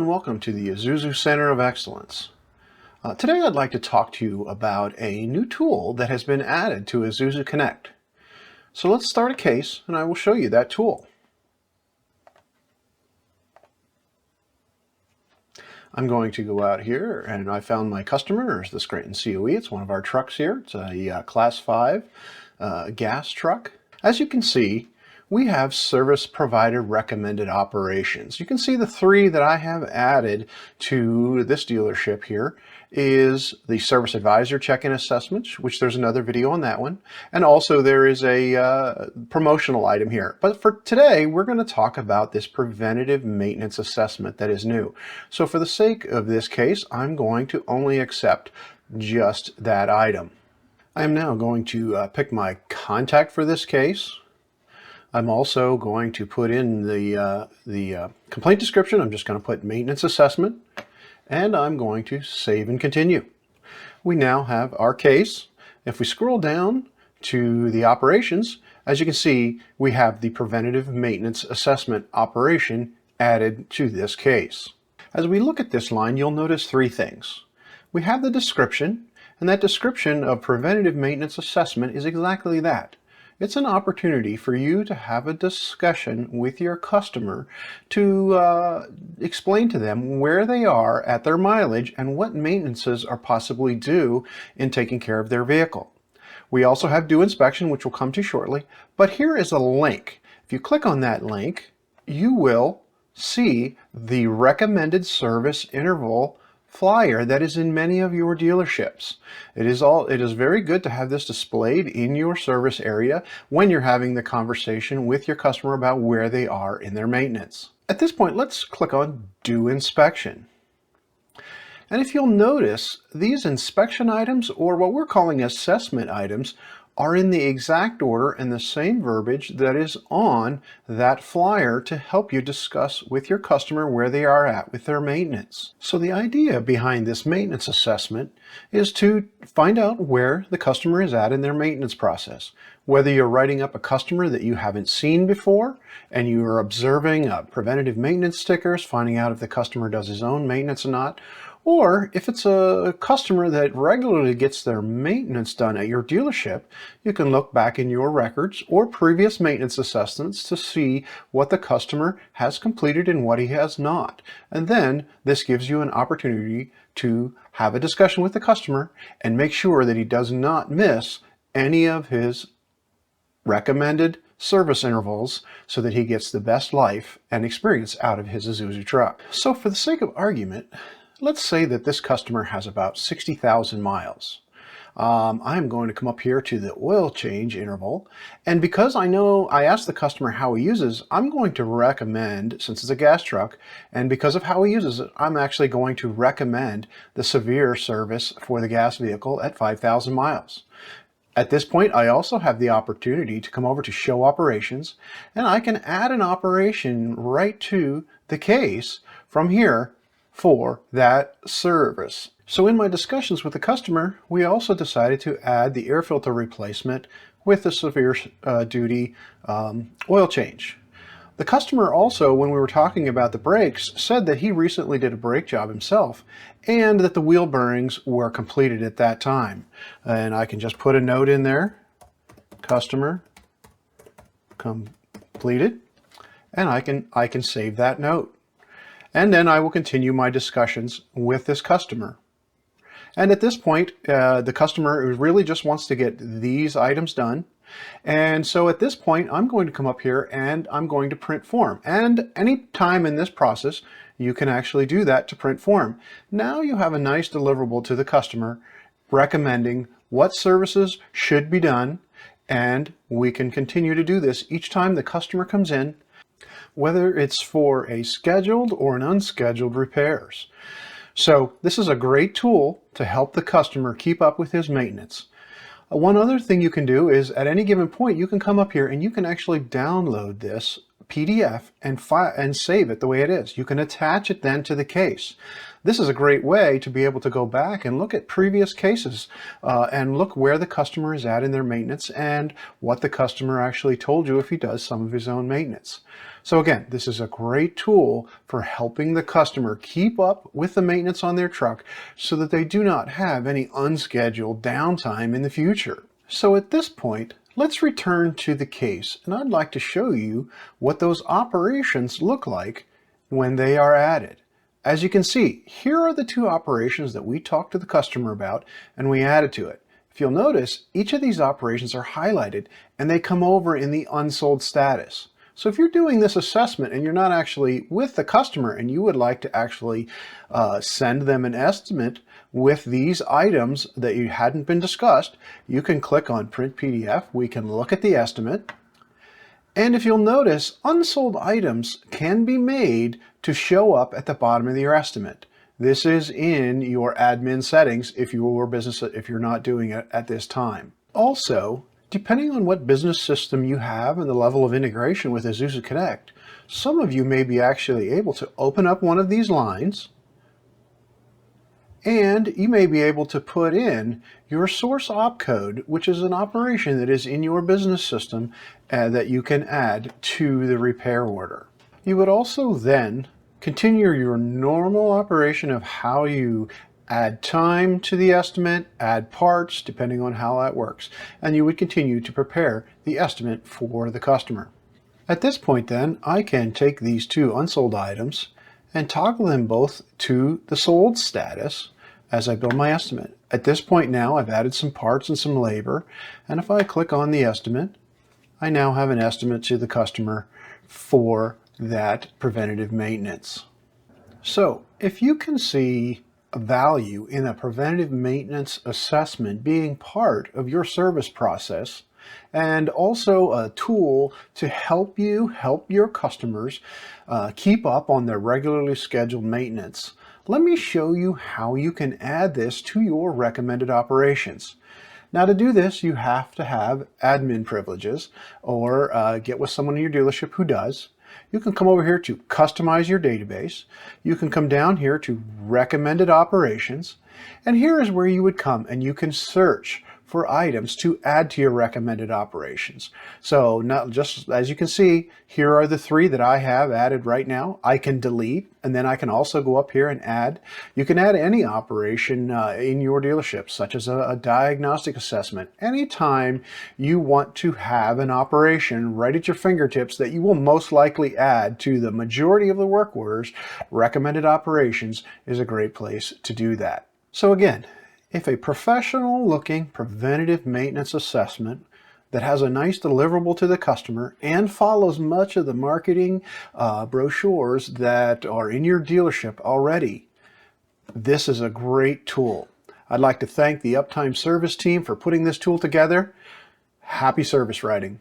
and welcome to the Isuzu Center of Excellence. Today I'd like to talk to you about a new tool that has been added to Isuzu Connect. So let's start a case and I will show you that tool. I'm going to go out here and I found my customer. There's the Scranton COE. It's one of our trucks here. It's a Class 5 gas truck. As you can see, we have service provider recommended operations. You can see the three that I have added to this dealership here is the service advisor check-in assessment, which there's another video on that one. And also there is a promotional item here. But for today, we're going to talk about this preventative maintenance assessment that is new. So for the sake of this case, I'm going to only accept just that item. I am now going to pick my contact for this case. I'm also going to put in the complaint description. I'm just going to put maintenance assessment, and I'm going to save and continue. We now have our case. If we scroll down to the operations, as you can see, we have the preventative maintenance assessment operation added to this case. As we look at this line, you'll notice three things. We have the description, and that description of preventative maintenance assessment is exactly that. It's an opportunity for you to have a discussion with your customer to explain to them where they are at their mileage and what maintenances are possibly due in taking care of their vehicle. We also have due inspection, which we'll come to shortly, but here is a link. If you click on that link, you will see the recommended service interval flyer that is in many of your dealerships. It is very good to have this displayed in your service area when you're having the conversation with your customer about where they are in their maintenance. At this point, let's click on Due Inspection. And if you'll notice, these inspection items, or what we're calling assessment items, are in the exact order and the same verbiage that is on that flyer to help you discuss with your customer where they are at with their maintenance. So the idea behind this maintenance assessment is to find out where the customer is at in their maintenance process. Whether you're writing up a customer that you haven't seen before and you are observing preventative maintenance stickers, finding out if the customer does his own maintenance or not, or if it's a customer that regularly gets their maintenance done at your dealership, you can look back in your records or previous maintenance assessments to see what the customer has completed and what he has not. And then this gives you an opportunity to have a discussion with the customer and make sure that he does not miss any of his recommended service intervals so that he gets the best life and experience out of his Isuzu truck. So for the sake of argument, let's say that this customer has about 60,000 miles. I'm going to come up here to the oil change interval, and because I asked the customer how he uses, I'm going to recommend, since it's a gas truck, and because of how he uses it, I'm actually going to recommend the severe service for the gas vehicle at 5,000 miles. At this point, I also have the opportunity to come over to Show Operations, and I can add an operation right to the case from here for that service. So in my discussions with the customer, we also decided to add the air filter replacement with the severe duty oil change. The customer also, when we were talking about the brakes, said that he recently did a brake job himself and that the wheel bearings were completed at that time. And I can just put a note in there, customer completed, and I can save that note. And then I will continue my discussions with this customer. And at this point, the customer really just wants to get these items done. And so at this point, I'm going to come up here and I'm going to print form. And any time in this process, you can actually do that to print form. Now you have a nice deliverable to the customer recommending what services should be done. And we can continue to do this each time the customer comes in, whether it's for a scheduled or an unscheduled repairs. So this is a great tool to help the customer keep up with his maintenance. One other thing you can do is at any given point, you can come up here and you can actually download this PDF and save it the way it is. You can attach it then to the case. This is a great way to be able to go back and look at previous cases and look where the customer is at in their maintenance and what the customer actually told you if he does some of his own maintenance. So again, this is a great tool for helping the customer keep up with the maintenance on their truck so that they do not have any unscheduled downtime in the future. So at this point, let's return to the case, and I'd like to show you what those operations look like when they are added. As you can see, here are the two operations that we talked to the customer about and we added to it. If you'll notice, each of these operations are highlighted and they come over in the unsold status. So if you're doing this assessment and you're not actually with the customer and you would like to actually send them an estimate with these items that you hadn't been discussed, you can click on Print PDF. We can look at the estimate. And if you'll notice, unsold items can be made to show up at the bottom of your estimate. This is in your admin settings if you're not doing it at this time. Also, depending on what business system you have and the level of integration with Isuzu Connect, some of you may be actually able to open up one of these lines and you may be able to put in your source opcode, which is an operation that is in your business system that you can add to the repair order. You would also then continue your normal operation of how you add time to the estimate, add parts, depending on how that works, and you would continue to prepare the estimate for the customer. At this point then, I can take these two unsold items and toggle them both to the sold status as I build my estimate. At this point now, I've added some parts and some labor, and if I click on the estimate, I now have an estimate to the customer for that preventative maintenance. So if you can see a value in a preventative maintenance assessment being part of your service process, and also a tool to help you help your customers keep up on their regularly scheduled maintenance, let me show you how you can add this to your recommended operations. Now, to do this, you have to have admin privileges or get with someone in your dealership who does. You can come over here to customize your database. You can come down here to recommended operations. And here is where you would come and you can search for items to add to your recommended operations. So not just as you can see, here are the three that I have added right now. I can delete, and then I can also go up here and add. You can add any operation in your dealership, such as a diagnostic assessment. Anytime you want to have an operation right at your fingertips that you will most likely add to the majority of the work orders, recommended operations is a great place to do that. So again, if a professional looking preventative maintenance assessment that has a nice deliverable to the customer and follows much of the marketing brochures that are in your dealership already, this is a great tool. I'd like to thank the Uptime Service team for putting this tool together. Happy service writing.